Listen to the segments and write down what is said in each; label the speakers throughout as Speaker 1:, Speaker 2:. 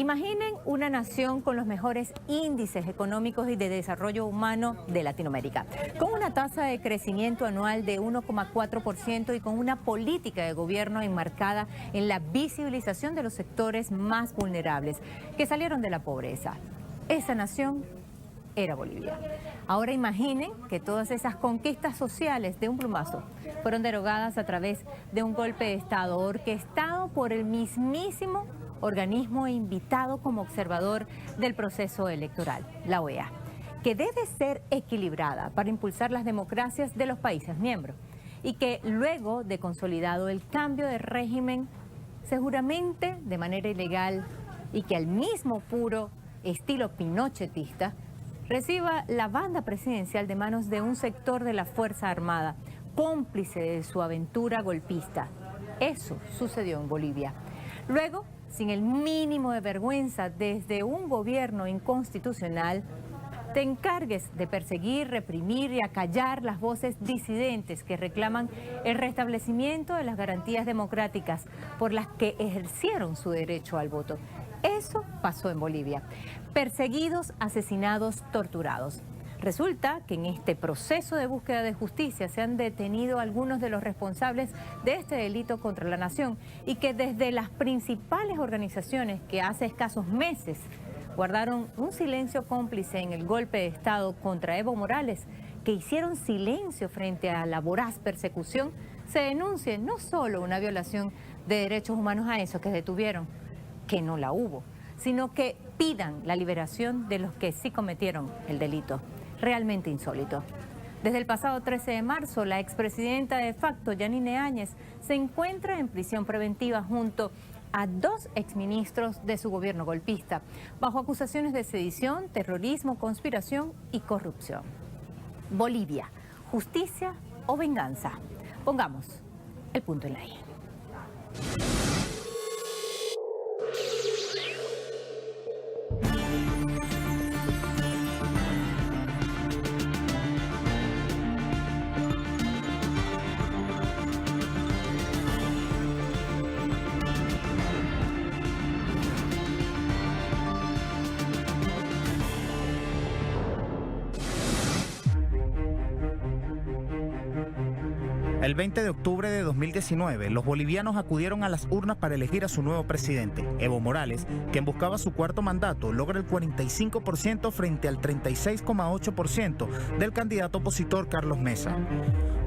Speaker 1: Imaginen una nación con los mejores índices económicos y de desarrollo humano de Latinoamérica, con una tasa de crecimiento anual de 1,4% y con una política de gobierno enmarcada en la visibilización de los sectores más vulnerables que salieron de la pobreza. Esa nación era Bolivia. Ahora imaginen que todas esas conquistas sociales de un plumazo fueron derogadas a través de un golpe de Estado orquestado por el mismísimo organismo invitado como observador del proceso electoral, la OEA, que debe ser equilibrada para impulsar las democracias de los países miembros y que luego de consolidado el cambio de régimen, seguramente de manera ilegal y que al mismo puro estilo pinochetista, reciba la banda presidencial de manos de un sector de la Fuerza Armada, cómplice de su aventura golpista. Eso sucedió en Bolivia. Luego, sin el mínimo de vergüenza desde un gobierno inconstitucional, te encargues de perseguir, reprimir y acallar las voces disidentes que reclaman el restablecimiento de las garantías democráticas por las que ejercieron su derecho al voto. Eso pasó en Bolivia. Perseguidos, asesinados, torturados. Resulta que en este proceso de búsqueda de justicia se han detenido algunos de los responsables de este delito contra la nación y que desde las principales organizaciones que hace escasos meses guardaron un silencio cómplice en el golpe de Estado contra Evo Morales, que hicieron silencio frente a la voraz persecución, se denuncie no solo una violación de derechos humanos a esos que detuvieron, que no la hubo, sino que pidan la liberación de los que sí cometieron el delito. Realmente insólito. Desde el pasado 13 de marzo, la expresidenta de facto, Yanine Áñez, se encuentra en prisión preventiva junto a 2 exministros de su gobierno golpista, bajo acusaciones de sedición, terrorismo, conspiración y corrupción. Bolivia, ¿justicia o venganza? Pongamos el punto en la I.
Speaker 2: El 20 de octubre de 2019, los bolivianos acudieron a las urnas para elegir a su nuevo presidente, Evo Morales, quien buscaba su cuarto mandato, logra el 45% frente al 36,8% del candidato opositor Carlos Mesa.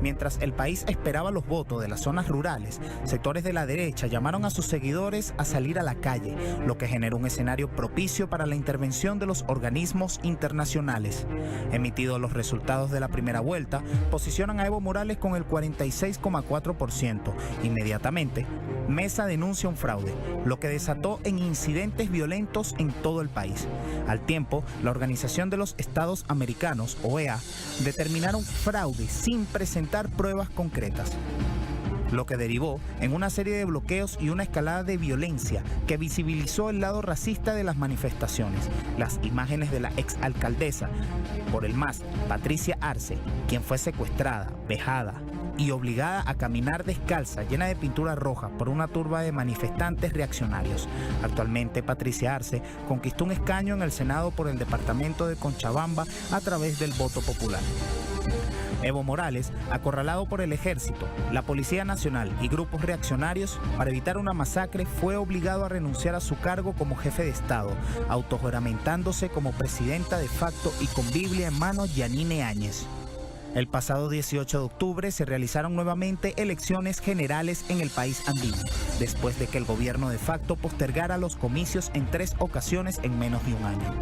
Speaker 2: Mientras el país esperaba los votos de las zonas rurales, sectores de la derecha llamaron a sus seguidores a salir a la calle, lo que generó un escenario propicio para la intervención de los organismos internacionales. Emitidos los resultados de la primera vuelta, posicionan a Evo Morales con el 46,4%. Inmediatamente, Mesa denuncia un fraude, lo que desató en incidentes violentos en todo el país. Al tiempo, la Organización de los Estados Americanos, OEA, determinaron fraude sin presentar pruebas concretas, lo que derivó en una serie de bloqueos y una escalada de violencia que visibilizó el lado racista de las manifestaciones. Las imágenes de la exalcaldesa por el MAS, Patricia Arce, quien fue secuestrada, vejada y obligada a caminar descalza, llena de pintura roja, por una turba de manifestantes reaccionarios. Actualmente, Patricia Arce conquistó un escaño en el Senado por el departamento de Cochabamba a través del voto popular. Evo Morales, acorralado por el ejército, la Policía Nacional y grupos reaccionarios para evitar una masacre, fue obligado a renunciar a su cargo como jefe de Estado, autojuramentándose como presidenta de facto y con Biblia en mano Yanine Áñez. El pasado 18 de octubre se realizaron nuevamente elecciones generales en el país andino, después de que el gobierno de facto postergara los comicios en 3 ocasiones en menos de un año.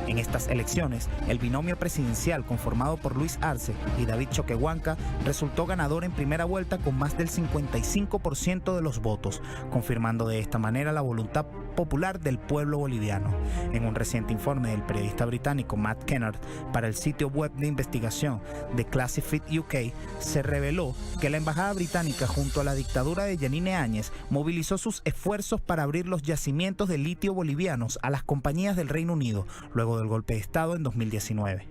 Speaker 2: En estas elecciones, el binomio presidencial conformado por Luis Arce y David Choquehuanca resultó ganador en primera vuelta con más del 55% de los votos, confirmando de esta manera la voluntad popular del pueblo boliviano. En un reciente informe del periodista británico Matt Kennard para el sitio web de investigación The Classified UK, se reveló que la embajada británica junto a la dictadura de Yanine Áñez movilizó sus esfuerzos para abrir los yacimientos de litio bolivianos a las compañías del Reino Unido, luego del golpe de Estado en 2019.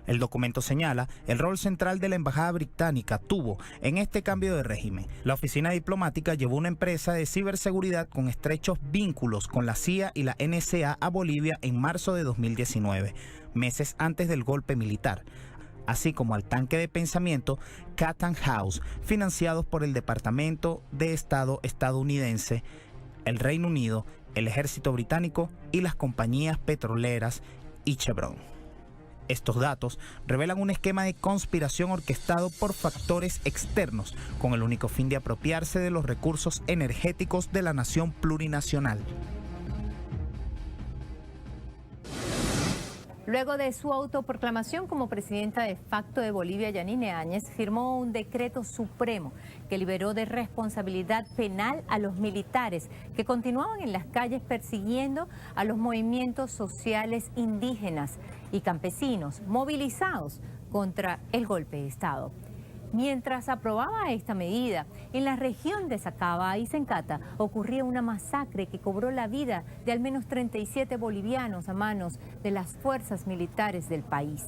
Speaker 2: El documento señala el rol central de la embajada británica tuvo en este cambio de régimen. La oficina diplomática llevó una empresa de ciberseguridad con estrechos vínculos con la CIA y la NSA a Bolivia en marzo de 2019, meses antes del golpe militar, así como al tanque de pensamiento Chatham House, financiados por el Departamento de Estado estadounidense, el Reino Unido, el ejército británico y las compañías petroleras y Chevron. Estos datos revelan un esquema de conspiración orquestado por factores externos con el único fin de apropiarse de los recursos energéticos de la nación plurinacional.
Speaker 1: Luego de su autoproclamación como presidenta de facto de Bolivia, Yanine Áñez firmó un decreto supremo que liberó de responsabilidad penal a los militares que continuaban en las calles persiguiendo a los movimientos sociales indígenas y campesinos movilizados contra el golpe de Estado. Mientras aprobaba esta medida, en la región de Sacaba y Sencata ocurría una masacre que cobró la vida de al menos 37 bolivianos a manos de las fuerzas militares del país.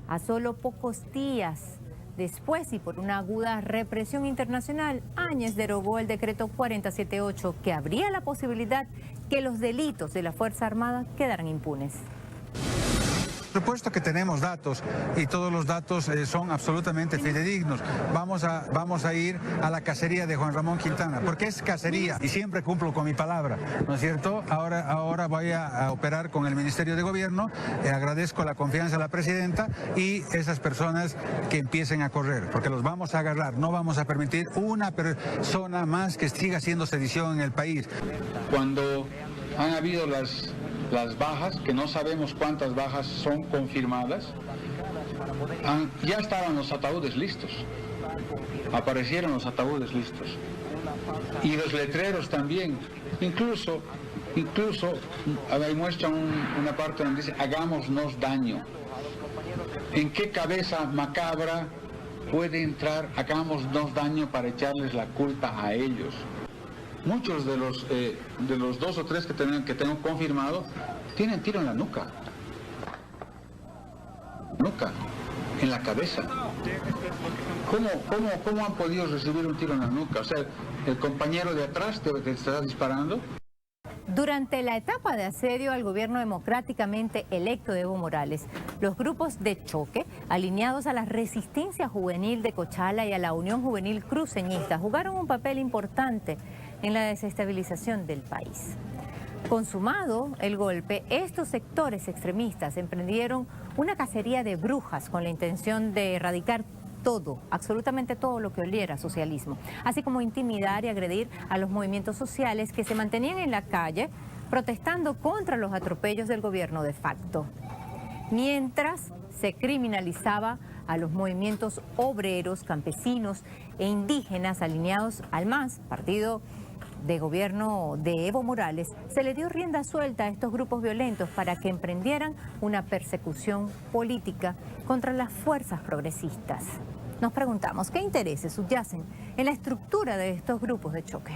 Speaker 1: A solo pocos días después y por una aguda represión internacional, Áñez derogó el decreto 478 que abría la posibilidad que los delitos de la Fuerza Armada quedaran impunes.
Speaker 3: Por supuesto que tenemos datos y todos los datos son absolutamente fidedignos. Vamos a ir a la cacería de Juan Ramón Quintana, porque es cacería y siempre cumplo con mi palabra, ¿no es cierto? Ahora voy a operar con el Ministerio de Gobierno, agradezco la confianza de la presidenta y esas personas que empiecen a correr, porque los vamos a agarrar, no vamos a permitir una persona más que siga haciendo sedición en el país.
Speaker 4: Cuando han habido las bajas, que no sabemos cuántas bajas son confirmadas, ya estaban los ataúdes listos, aparecieron los ataúdes listos, y los letreros también, incluso ahí muestran una parte donde dice hagámonos daño. ¿En qué cabeza macabra puede entrar hagámonos daño para echarles la culpa a ellos? Muchos de los 2 o 3 que tengo confirmado tienen tiro en la nuca, en la cabeza. ¿Cómo han podido recibir un tiro en la nuca? O sea, el compañero de atrás te está disparando.
Speaker 1: Durante la etapa de asedio al gobierno democráticamente electo de Evo Morales, los grupos de choque, alineados a la Resistencia Juvenil de Cochala y a la Unión Juvenil Cruceñista, jugaron un papel importante en la desestabilización del país. Consumado el golpe, estos sectores extremistas emprendieron una cacería de brujas con la intención de erradicar todo, absolutamente todo lo que oliera a socialismo, así como intimidar y agredir a los movimientos sociales que se mantenían en la calle protestando contra los atropellos del gobierno de facto. Mientras se criminalizaba a los movimientos obreros, campesinos e indígenas alineados al MAS, partido de gobierno de Evo Morales, se le dio rienda suelta a estos grupos violentos para que emprendieran una persecución política contra las fuerzas progresistas. Nos preguntamos, ¿qué intereses subyacen en la estructura de estos grupos de choque?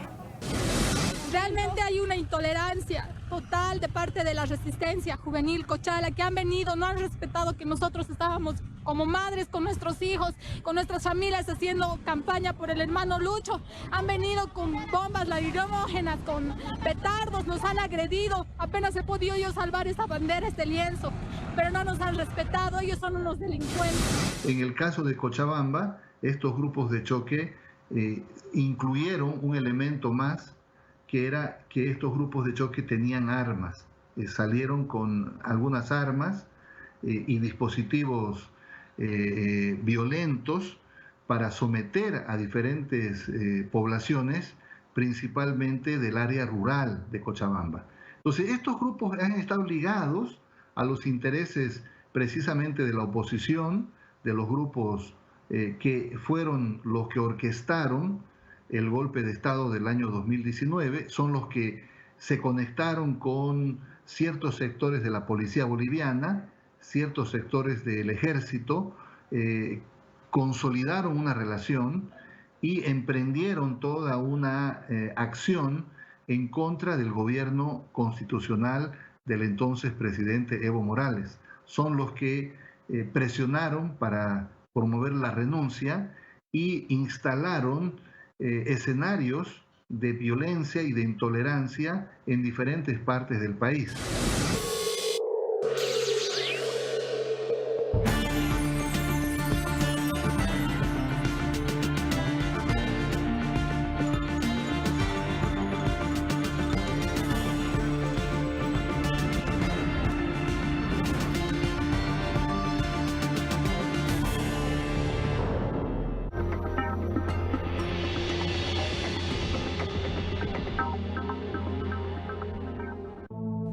Speaker 5: Realmente hay una intolerancia total de parte de la Resistencia Juvenil Cochala, que han venido, no han respetado que nosotros estábamos como madres con nuestros hijos, con nuestras familias haciendo campaña por el hermano Lucho. Han venido con bombas lacrimógenas, con petardos, nos han agredido. Apenas he podido yo salvar esta bandera, este lienzo, pero no nos han respetado, ellos son unos delincuentes.
Speaker 6: En el caso de Cochabamba, estos grupos de choque incluyeron un elemento más, que era que estos grupos de choque tenían armas, salieron con algunas armas y dispositivos violentos para someter a diferentes poblaciones, principalmente del área rural de Cochabamba. Entonces, estos grupos han estado ligados a los intereses precisamente de la oposición, de los grupos que fueron los que orquestaron el golpe de Estado del año 2019, son los que se conectaron con ciertos sectores de la policía boliviana, ciertos sectores del ejército, consolidaron una relación y emprendieron toda una acción en contra del gobierno constitucional del entonces presidente Evo Morales. Son los que presionaron para promover la renuncia y instalaron escenarios de violencia y de intolerancia en diferentes partes del país.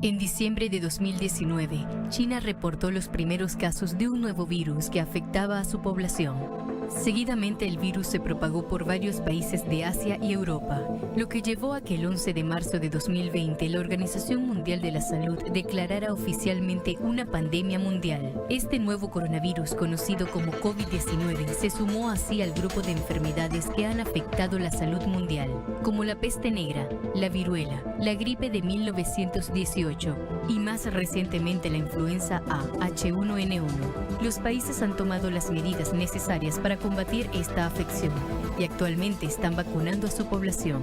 Speaker 7: En diciembre de 2019, China reportó los primeros casos de un nuevo virus que afectaba a su población. Seguidamente el virus se propagó por varios países de Asia y Europa, lo que llevó a que el 11 de marzo de 2020 la Organización Mundial de la Salud declarara oficialmente una pandemia mundial. Este nuevo coronavirus, conocido como COVID-19, se sumó así al grupo de enfermedades que han afectado la salud mundial, como la peste negra, la viruela, la gripe de 1918 y más recientemente la influenza A H1N1. Los países han tomado las medidas necesarias para combatir esta afección y actualmente están vacunando a su población.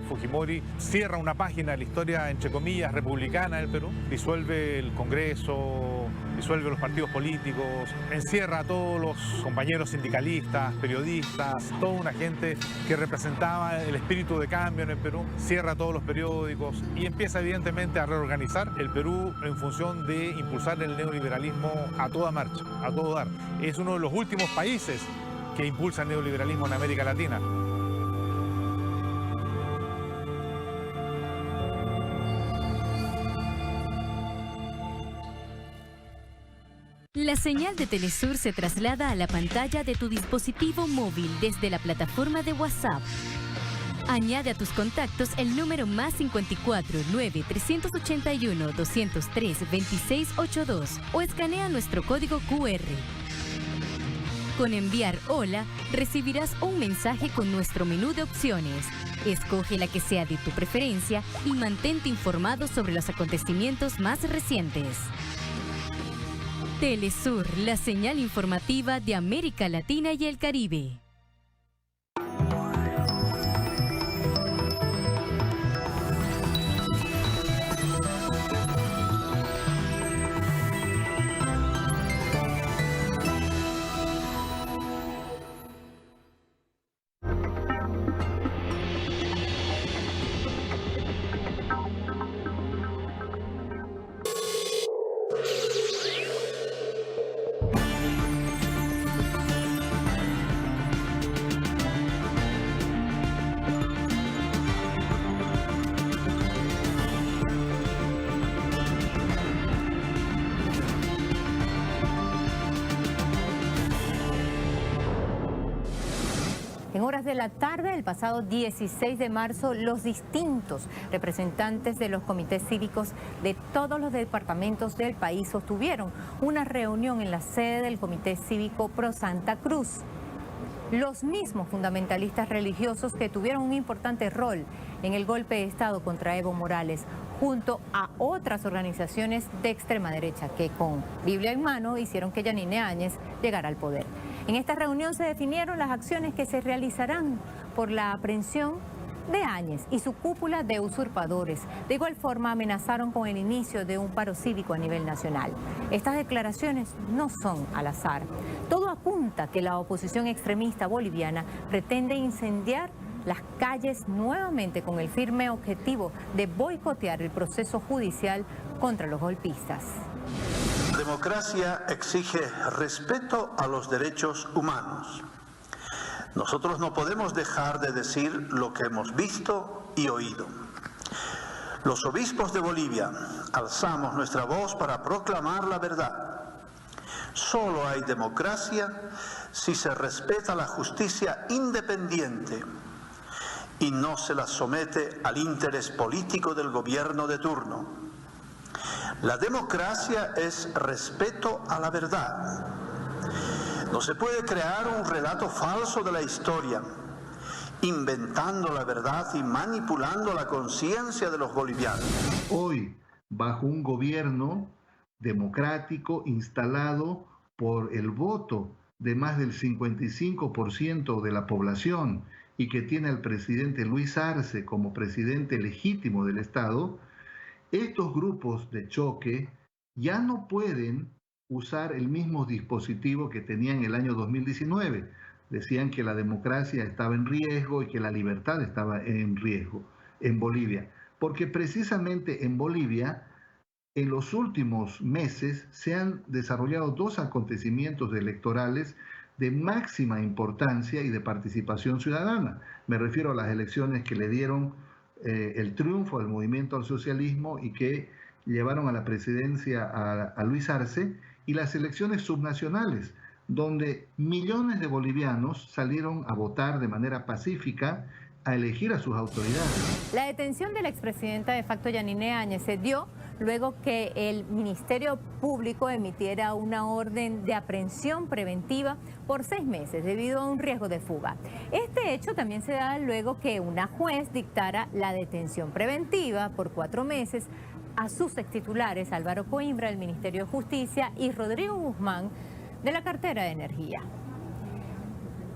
Speaker 8: Fujimori cierra una página de la historia, entre comillas, republicana del Perú, disuelve el Congreso, disuelve los partidos políticos, encierra a todos los compañeros sindicalistas, periodistas, toda una gente que representaba el espíritu de cambio en el Perú, cierra todos los periódicos y empieza evidentemente a reorganizar el Perú en función de impulsar el neoliberalismo a toda marcha, a todo dar. Es uno de los últimos países que impulsa el neoliberalismo en América Latina.
Speaker 7: La señal de Telesur se traslada a la pantalla de tu dispositivo móvil desde la plataforma de WhatsApp. Añade a tus contactos el número +54 9 381 203 2682 o escanea nuestro código QR. Con enviar hola, recibirás un mensaje con nuestro menú de opciones. Escoge la que sea de tu preferencia y mantente informado sobre los acontecimientos más recientes. Telesur, la señal informativa de América Latina y el Caribe.
Speaker 1: En horas de la tarde, el pasado 16 de marzo, los distintos representantes de los comités cívicos de todos los departamentos del país sostuvieron una reunión en la sede del Comité Cívico Pro Santa Cruz. Los mismos fundamentalistas religiosos que tuvieron un importante rol en el golpe de Estado contra Evo Morales, junto a otras organizaciones de extrema derecha que con Biblia en mano hicieron que Yanine Áñez llegara al poder. En esta reunión se definieron las acciones que se realizarán por la aprehensión de Áñez y su cúpula de usurpadores. De igual forma amenazaron con el inicio de un paro cívico a nivel nacional. Estas declaraciones no son al azar. Todo apunta que la oposición extremista boliviana pretende incendiar las calles nuevamente con el firme objetivo de boicotear el proceso judicial contra los golpistas.
Speaker 9: La democracia exige respeto a los derechos humanos. Nosotros no podemos dejar de decir lo que hemos visto y oído. Los obispos de Bolivia alzamos nuestra voz para proclamar la verdad. Solo hay democracia si se respeta la justicia independiente y no se la somete al interés político del gobierno de turno. La democracia es respeto a la verdad. No se puede crear un relato falso de la historia inventando la verdad y manipulando la conciencia de los bolivianos.
Speaker 6: Hoy, bajo un gobierno democrático instalado por el voto de más del 55% de la población y que tiene al presidente Luis Arce como presidente legítimo del Estado, estos grupos de choque ya no pueden usar el mismo dispositivo que tenían el año 2019. Decían que la democracia estaba en riesgo y que la libertad estaba en riesgo en Bolivia, porque precisamente en Bolivia en los últimos meses se han desarrollado dos acontecimientos electorales de máxima importancia y de participación ciudadana. Me refiero a las elecciones que le dieron el triunfo al movimiento al socialismo y que llevaron a la presidencia a Luis Arce, y las elecciones subnacionales, donde millones de bolivianos salieron a votar de manera pacífica a elegir a sus autoridades.
Speaker 1: La detención de la expresidenta de facto Yanine Áñez se dio luego que el Ministerio Público emitiera una orden de aprehensión preventiva por 6 meses debido a un riesgo de fuga. Este hecho también se da luego que una juez dictara la detención preventiva por 4 meses a sus extitulares Álvaro Coimbra del Ministerio de Justicia y Rodrigo Guzmán de la cartera de Energía.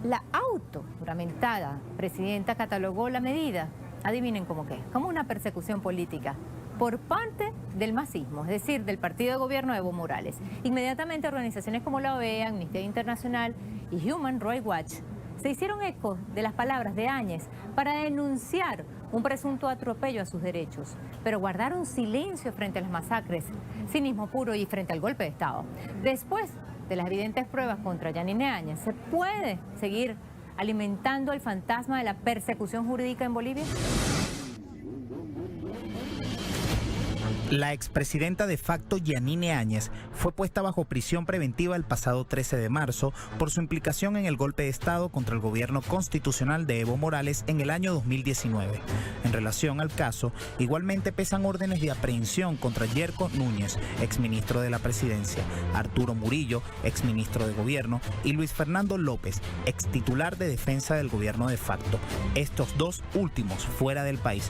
Speaker 1: La autojuramentada presidenta catalogó la medida, adivinen cómo qué, como una persecución política por parte del masismo, es decir, del partido de gobierno de Evo Morales. Inmediatamente organizaciones como la OEA, Amnistía Internacional y Human Rights Watch se hicieron eco de las palabras de Áñez para denunciar un presunto atropello a sus derechos, pero guardaron silencio frente a las masacres, cinismo puro y frente al golpe de Estado. Después de las evidentes pruebas contra Yanine Áñez, ¿se puede seguir alimentando el fantasma de la persecución jurídica en Bolivia?
Speaker 2: La expresidenta de facto Yanine Áñez fue puesta bajo prisión preventiva el pasado 13 de marzo por su implicación en el golpe de Estado contra el gobierno constitucional de Evo Morales en el año 2019. En relación al caso, igualmente pesan órdenes de aprehensión contra Yerko Núñez, exministro de la Presidencia, Arturo Murillo, exministro de Gobierno, y Luis Fernando López, extitular de Defensa del gobierno de facto, estos dos últimos fuera del país.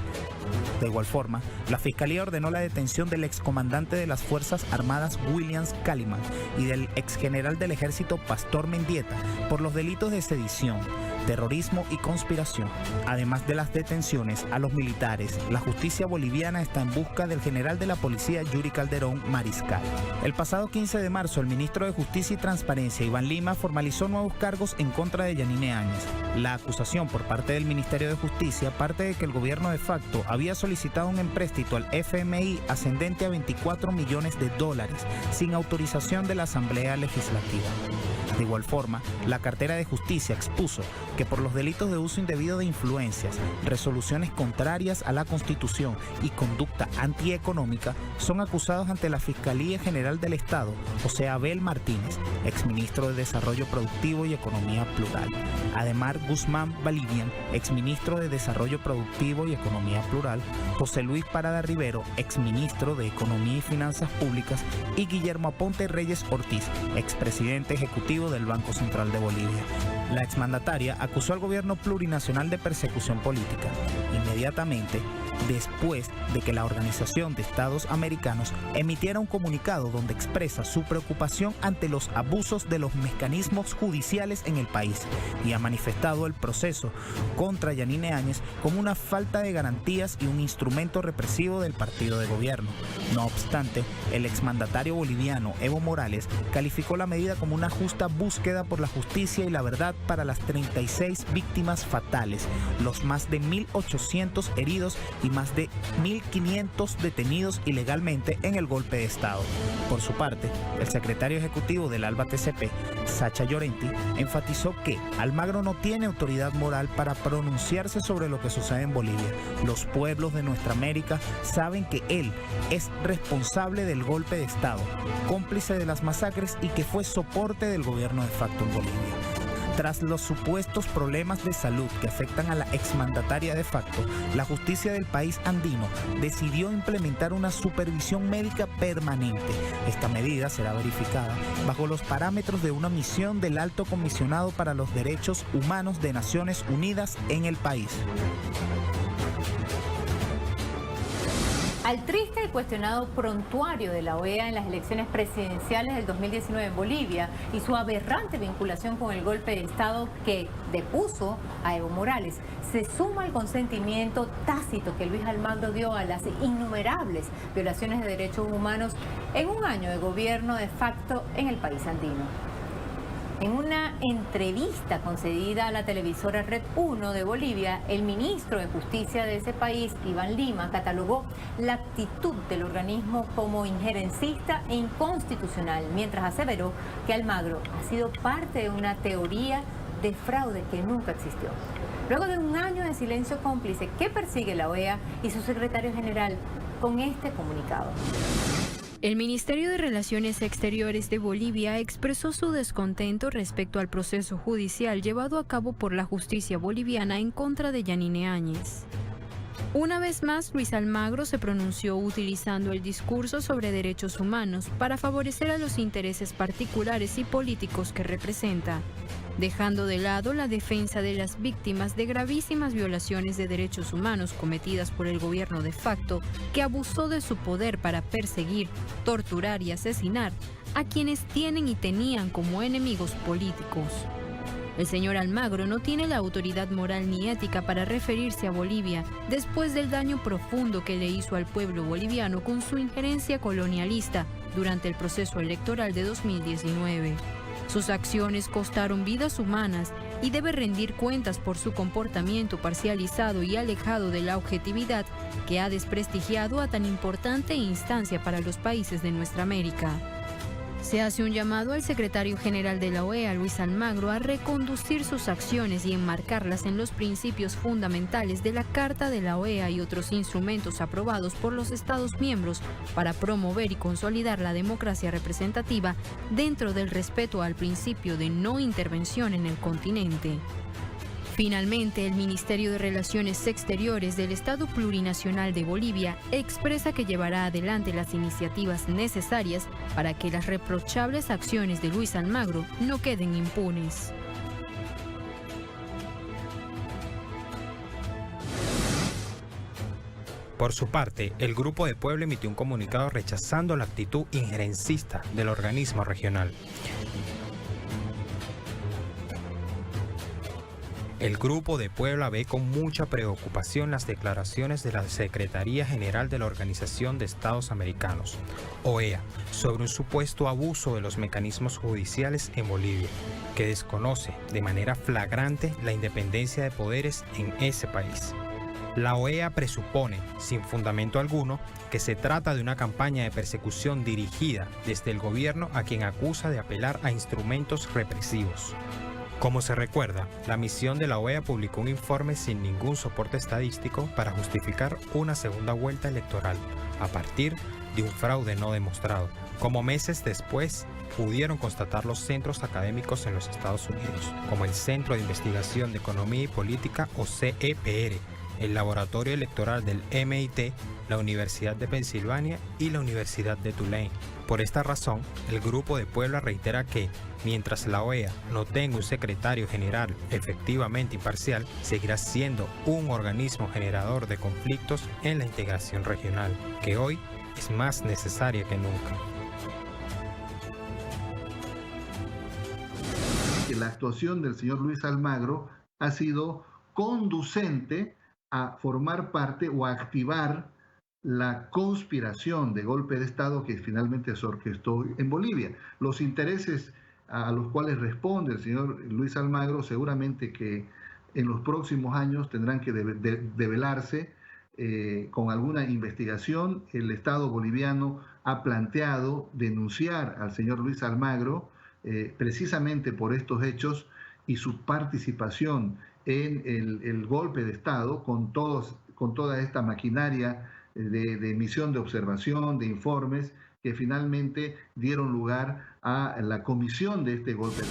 Speaker 2: De igual forma, la Fiscalía ordenó la detención del excomandante de las Fuerzas Armadas Williams Kaliman y del exgeneral del Ejército Pastor Mendieta por los delitos de sedición, terrorismo y conspiración. Además de las detenciones a los militares, la justicia boliviana está en busca del general de la policía Yuri Calderón Mariscal. El pasado 15 de marzo, el ministro de Justicia y Transparencia, Iván Lima, formalizó nuevos cargos en contra de Yanine Áñez. La acusación por parte del Ministerio de Justicia parte de que el gobierno de facto había solicitado un empréstito al FMI ascendente a $24 millones sin autorización de la Asamblea Legislativa. De igual forma, la cartera de Justicia expuso que por los delitos de uso indebido de influencias, resoluciones contrarias a la Constitución y conducta antieconómica son acusados ante la Fiscalía General del Estado, José Abel Martínez, exministro de Desarrollo Productivo y Economía Plural, Ademar Guzmán Balivian, exministro de Desarrollo Productivo y Economía Plural, José Luis Parada Rivero, exministro de Economía y Finanzas Públicas, y Guillermo Aponte Reyes Ortiz, expresidente ejecutivo del Banco Central de Bolivia. La exmandataria acusó al gobierno plurinacional de persecución política. Inmediatamente, después de que la Organización de Estados Americanos emitiera un comunicado donde expresa su preocupación ante los abusos de los mecanismos judiciales en el país y ha manifestado el proceso contra Yanine Áñez como una falta de garantías y un instrumento represivo del partido de gobierno. No obstante, el exmandatario boliviano Evo Morales calificó la medida como una justa búsqueda por la justicia y la verdad para las 36 víctimas fatales, los más de 1.800 heridos y más de 1.500 detenidos ilegalmente en el golpe de Estado. Por su parte, el secretario ejecutivo del ALBA TCP, Sacha Llorenti, enfatizó que Almagro no tiene autoridad moral para pronunciarse sobre lo que sucede en Bolivia. Los pueblos de nuestra América saben que él es responsable del golpe de Estado, cómplice de las masacres y que fue soporte del gobierno de facto en Bolivia. Tras los supuestos problemas de salud que afectan a la exmandataria de facto, la justicia del país andino decidió implementar una supervisión médica permanente. Esta medida será verificada bajo los parámetros de una misión del Alto Comisionado para los Derechos Humanos de Naciones Unidas en el país.
Speaker 1: Al triste y cuestionado prontuario de la OEA en las elecciones presidenciales del 2019 en Bolivia y su aberrante vinculación con el golpe de Estado que depuso a Evo Morales, se suma el consentimiento tácito que Luis Almagro dio a las innumerables violaciones de derechos humanos en un año de gobierno de facto en el país andino. En una entrevista concedida a la televisora Red 1 de Bolivia, el ministro de Justicia de ese país, Iván Lima, catalogó la actitud del organismo como injerencista e inconstitucional, mientras aseveró que Almagro ha sido parte de una teoría de fraude que nunca existió. Luego de un año de silencio cómplice, ¿qué persigue la OEA y su secretario general con este comunicado?
Speaker 10: El Ministerio de Relaciones Exteriores de Bolivia expresó su descontento respecto al proceso judicial llevado a cabo por la justicia boliviana en contra de Yanine Áñez. Una vez más, Luis Almagro se pronunció utilizando el discurso sobre derechos humanos para favorecer a los intereses particulares y políticos que representa, dejando de lado la defensa de las víctimas de gravísimas violaciones de derechos humanos cometidas por el gobierno de facto, que abusó de su poder para perseguir, torturar y asesinar a quienes tienen y tenían como enemigos políticos. El señor Almagro no tiene la autoridad moral ni ética para referirse a Bolivia después del daño profundo que le hizo al pueblo boliviano con su injerencia colonialista durante el proceso electoral de 2019. Sus acciones costaron vidas humanas y debe rendir cuentas por su comportamiento parcializado y alejado de la objetividad que ha desprestigiado a tan importante instancia para los países de nuestra América. Se hace un llamado al secretario general de la OEA, Luis Almagro, a reconducir sus acciones y enmarcarlas en los principios fundamentales de la Carta de la OEA y otros instrumentos aprobados por los Estados miembros para promover y consolidar la democracia representativa dentro del respeto al principio de no intervención en el continente. Finalmente, el Ministerio de Relaciones Exteriores del Estado Plurinacional de Bolivia expresa que llevará adelante las iniciativas necesarias para que las reprochables acciones de Luis Almagro no queden impunes.
Speaker 11: Por su parte, el Grupo de Puebla emitió un comunicado rechazando la actitud injerencista del organismo regional. El Grupo de Puebla ve con mucha preocupación las declaraciones de la Secretaría General de la Organización de Estados Americanos, OEA, sobre un supuesto abuso de los mecanismos judiciales en Bolivia, que desconoce de manera flagrante la independencia de poderes en ese país. La OEA presupone, sin fundamento alguno, que se trata de una campaña de persecución dirigida desde el gobierno a quien acusa de apelar a instrumentos represivos. Como se recuerda, la misión de la OEA publicó un informe sin ningún soporte estadístico para justificar una segunda vuelta electoral, a partir de un fraude no demostrado, como meses después pudieron constatar los centros académicos en los Estados Unidos, como el Centro de Investigación de Economía y Política o CEPR, el Laboratorio Electoral del MIT, la Universidad de Pensilvania y la Universidad de Tulane. Por esta razón, el Grupo de Puebla reitera que, mientras la OEA no tenga un secretario general efectivamente imparcial, seguirá siendo un organismo generador de conflictos en la integración regional, que hoy es más necesaria que nunca.
Speaker 6: La actuación del señor Luis Almagro ha sido conducente a formar parte o a activar la conspiración de golpe de Estado que finalmente se orquestó en Bolivia. Los intereses a los cuales responde el señor Luis Almagro seguramente que en los próximos años tendrán que develarse con alguna investigación. El Estado boliviano ha planteado denunciar al señor Luis Almagro precisamente por estos hechos y su participación en el golpe de Estado con toda esta maquinaria de emisión de observación, de informes, que finalmente dieron lugar a la comisión de este golpe.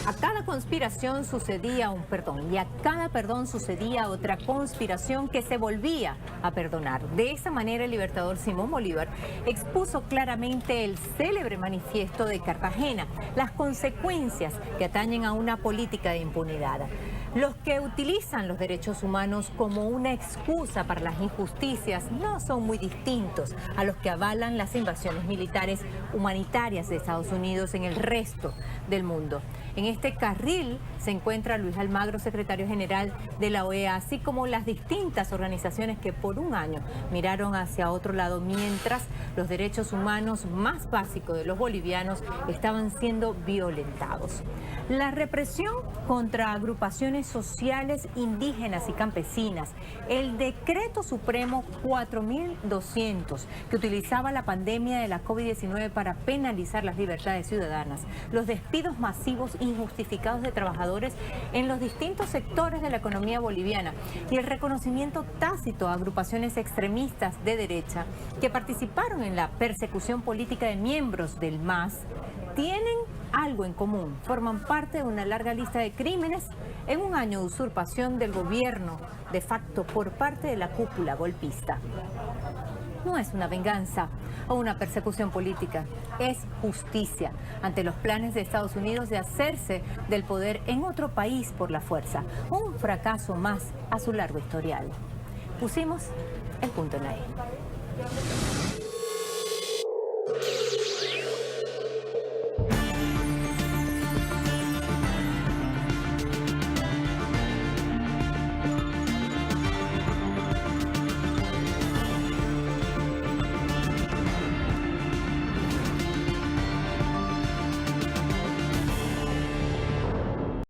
Speaker 1: A cada conspiración sucedía un perdón y a cada perdón sucedía otra conspiración que se volvía a perdonar. De esa manera el libertador Simón Bolívar expuso claramente el célebre manifiesto de Cartagena, las consecuencias que atañen a una política de impunidad. Los que utilizan los derechos humanos como una excusa para las injusticias no son muy distintos a los que avalan las invasiones militares humanitarias de Estados Unidos en el resto del mundo. En este carril se encuentra Luis Almagro, secretario general de la OEA, así como las distintas organizaciones que por un año miraron hacia otro lado mientras los derechos humanos más básicos de los bolivianos estaban siendo violentados. La represión contra agrupaciones sociales indígenas y campesinas, el decreto supremo 4200 que utilizaba la pandemia de la COVID-19 para penalizar las libertades ciudadanas, los despidos masivos injustificados de trabajadores en los distintos sectores de la economía boliviana y el reconocimiento tácito a agrupaciones extremistas de derecha que participaron en la persecución política de miembros del MAS, tienen algo en común, forman parte de una larga lista de crímenes en un año de usurpación del gobierno de facto por parte de la cúpula golpista. No es una venganza o una persecución política, es justicia ante los planes de Estados Unidos de hacerse del poder en otro país por la fuerza, un fracaso más a su largo historial. Pusimos el punto en la E.